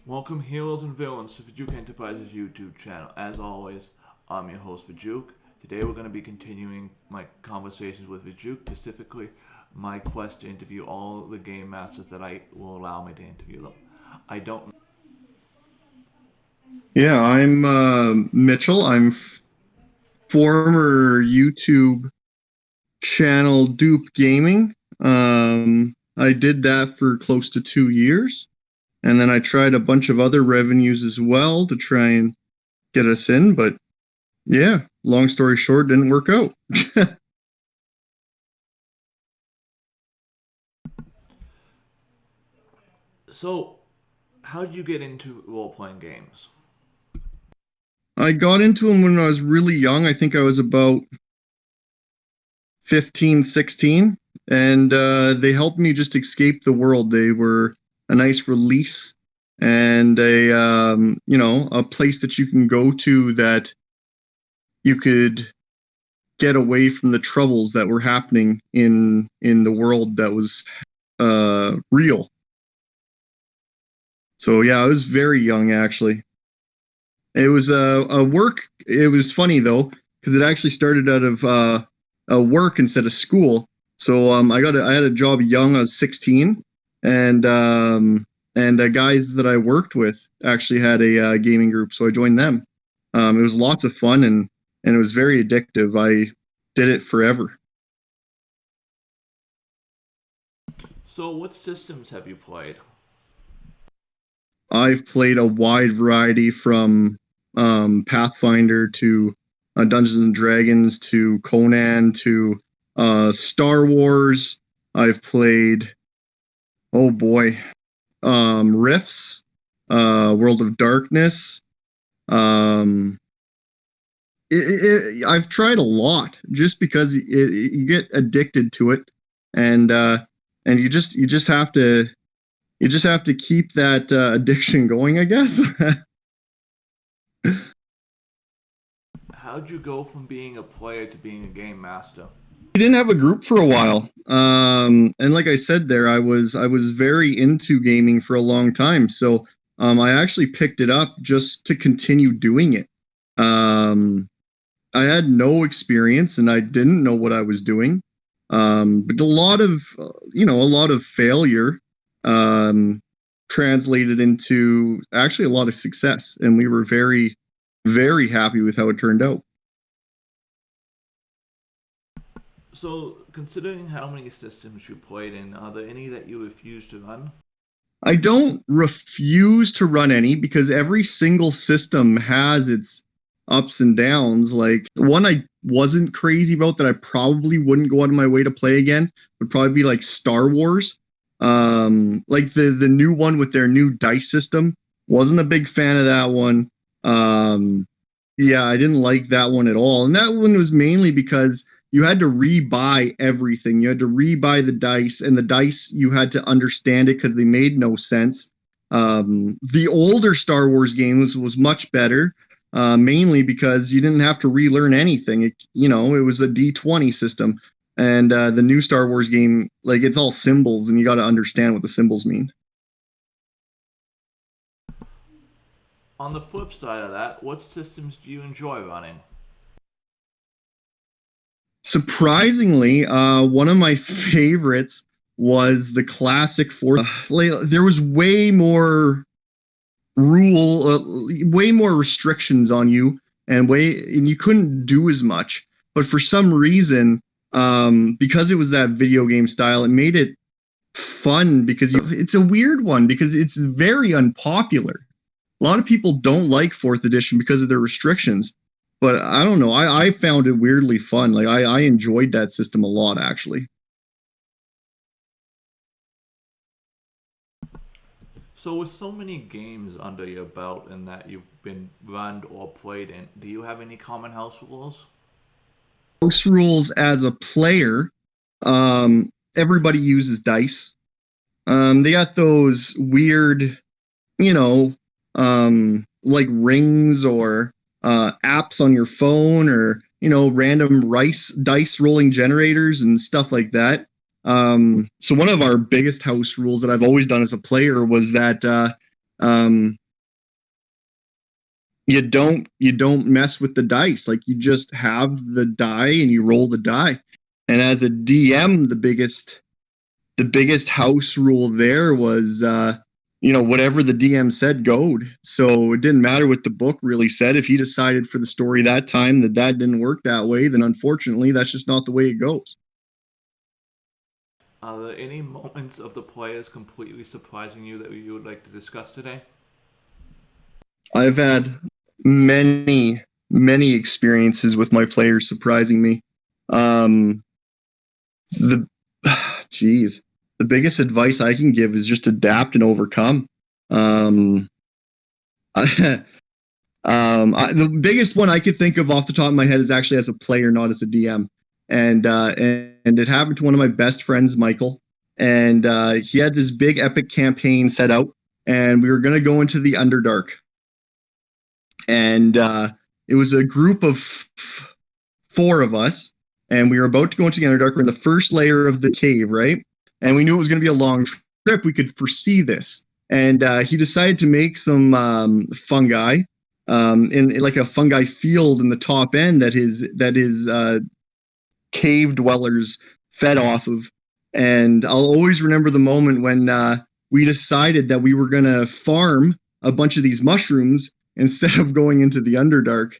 Welcome, heroes and villains, to Fjuke Enterprises YouTube channel. As always, I'm your host, Fjuke. Today we're going to be continuing my conversations with Fjuke, specifically my quest to interview all the game masters that I will allow me to interview them. I don't... Yeah, I'm Mitchell. I'm former YouTube channel Doop Gaming. I did that for close to 2 years. And then I tried a bunch of other revenues as well to try and get us in. But yeah, long story short, didn't work out. So, how did you get into role-playing games? I got into them when I was really young. I think I was about 15, 16. And they helped me just escape the world. They were a nice release and a place that you can go to that you could get away from the troubles that were happening in the world that was real. So yeah, I was very young actually. It was a work. It was funny though because it actually started out of a work instead of school. So I had a job young. I was 16, and guys that I worked with actually had a gaming group, so I joined them. It was lots of fun and it was very addictive. I did it forever. So, what systems have you played? I've played a wide variety from Pathfinder to Dungeons and Dragons to Conan to Star Wars. I've played, oh boy, Rifts, World of Darkness. Um, I've tried a lot just because you get addicted to it, and you just have to keep that addiction going, I guess. How'd you go from being a player to being a game master? We didn't have a group for a while, and like I said, there I was very into gaming for a long time. So I actually picked it up just to continue doing it. Um, I had no experience and I didn't know what I was doing. But a lot of failure um, translated into actually a lot of success, and we were very, very happy with how it turned out. So, considering how many systems you played in, are there any that you refuse to run? I don't refuse to run any because every single system has its ups and downs. Like one I wasn't crazy about that I probably wouldn't go out of my way to play again would probably be like Star Wars. Like the new one with their new dice system. Wasn't a big fan of that one. Um, yeah, I didn't like that one at all. And that one was mainly because you had to rebuy everything. You had to rebuy the dice, and the dice you had to understand it because they made no sense. The older Star Wars games was much better, mainly because you didn't have to relearn anything. It was a D20 system, and the new Star Wars game, like it's all symbols, and you got to understand what the symbols mean. On the flip side of that, what systems do you enjoy running? Surprisingly, one of my favorites was the classic four. There was way more restrictions on you, and you couldn't do as much. But for some reason, because it was that video game style, it made it fun because it's a weird one because it's very unpopular. A lot of people don't like fourth edition because of their restrictions, but I don't know. I found it weirdly fun. Like I enjoyed that system a lot, actually. So, with so many games under your belt and that you've been run or played in, do you have any common house rules? House rules as a player, everybody uses dice. They got those weird, you know, like rings or apps on your phone or random rice dice rolling generators and stuff like that. So one of our biggest house rules that I've always done as a player was that Um, you don't mess with the dice. Like, you just have the die and you roll the die. And as a DM, the biggest house rule there was whatever the DM said goed. So it didn't matter what the book really said. If he decided for the story that time that didn't work that way, then unfortunately that's just not the way it goes. Are there any moments of the players completely surprising you that you would like to discuss today? I've had many experiences with my players surprising me. Um, the geez, the biggest advice I can give is just adapt and overcome. Um, the biggest one I could think of off the top of my head is actually as a player, not as a DM. And it happened to one of my best friends, Michael. And he had this big epic campaign set out, and we were going to go into the Underdark. And it was a group of four of us, and we were about to go into the Underdark. We're in the first layer of the cave, right? And we knew it was going to be a long trip. We could foresee this. And he decided to make some fungi in like a fungi field in the top end that his cave dwellers fed off of. And I'll always remember the moment when we decided that we were going to farm a bunch of these mushrooms instead of going into the Underdark.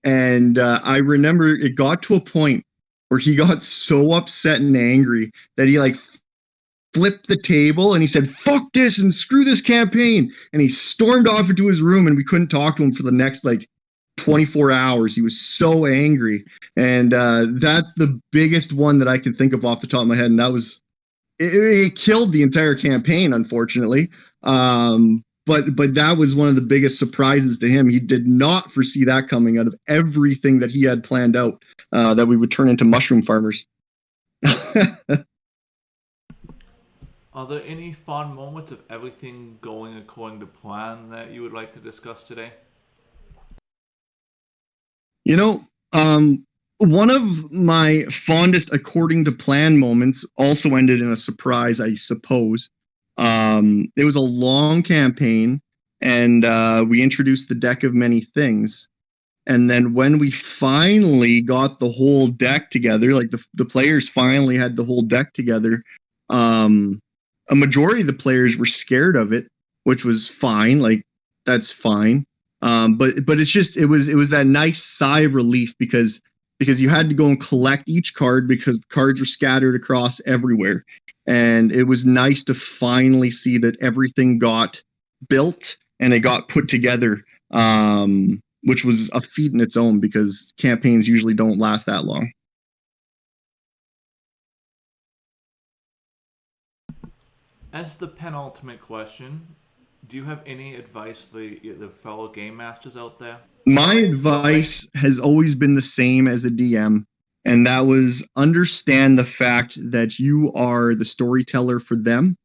And I remember it got to a point where he got so upset and angry that he like flipped the table and he said, "Fuck this and screw this campaign." And he stormed off into his room, and we couldn't talk to him for the next like 24 hours. He was so angry. And that's the biggest one that I can think of off the top of my head. And that was, it killed the entire campaign, unfortunately. But that was one of the biggest surprises to him. He did not foresee that coming out of everything that he had planned out, that we would turn into mushroom farmers. Are there any fond moments of everything going according to plan that you would like to discuss today? You know, one of my fondest according to plan moments also ended in a surprise, I suppose. It was a long campaign, and we introduced the deck of many things. And then when we finally got the whole deck together, like the players finally had the whole deck together, a majority of the players were scared of it, which was fine. Like, that's fine. But it's just it was that nice sigh of relief because you had to go and collect each card because cards were scattered across everywhere. And it was nice to finally see that everything got built and it got put together, which was a feat in its own because campaigns usually don't last that long. As the penultimate question, do you have any advice for the fellow game masters out there? My advice has always been the same as a DM, and that was understand the fact that you are the storyteller for them.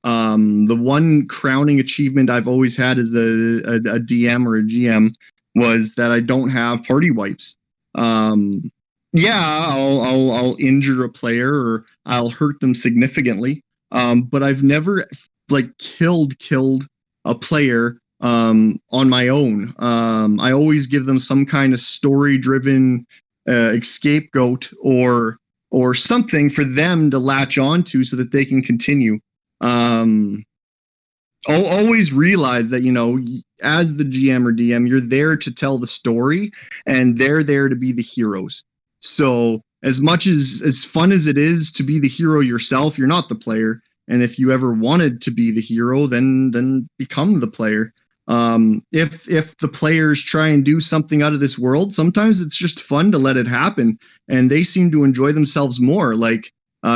The one crowning achievement I've always had as a DM or a GM was that I don't have party wipes. Yeah, I'll injure a player or I'll hurt them significantly, but I've never like killed a player on my own. I always give them some kind of story-driven scapegoat or something for them to latch onto so that they can continue. I'll always realize that, as the GM or DM, you're there to tell the story and they're there to be the heroes. So as much as fun as it is to be the hero yourself, you're not the player. And if you ever wanted to be the hero, then become the player. If the players try and do something out of this world, sometimes it's just fun to let it happen, and they seem to enjoy themselves more. Like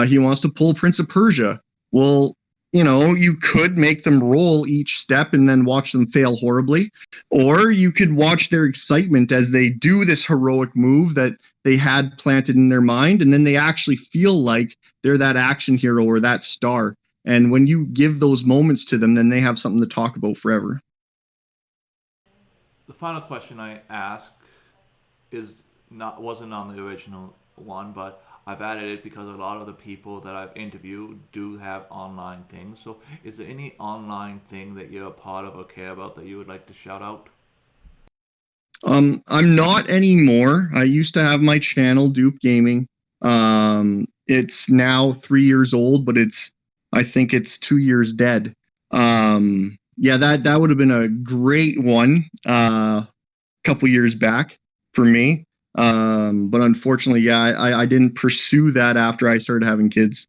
he wants to pull Prince of Persia. Well, you could make them roll each step and then watch them fail horribly, or you could watch their excitement as they do this heroic move that they had planted in their mind, and then they actually feel like they're that action hero or that star. And when you give those moments to them, then they have something to talk about forever. The final question I ask wasn't on the original one, but I've added it because a lot of the people that I've interviewed do have online things. So is there any online thing that you're a part of or care about that you would like to shout out? I'm not anymore. I used to have my channel, Doop Gaming. It's now 3 years old, but I think it's 2 years dead. Yeah, that would have been a great one, couple years back for me. But unfortunately, yeah, I didn't pursue that after I started having kids.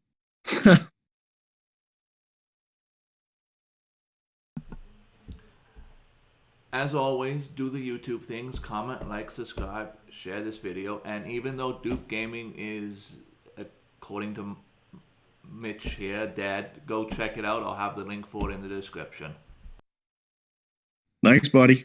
As always, do the YouTube things, comment, like, subscribe, share this video, and even though Duke Gaming is, according to Mitch here, dead, go check it out. I'll have the link for it in the description. Thanks, buddy.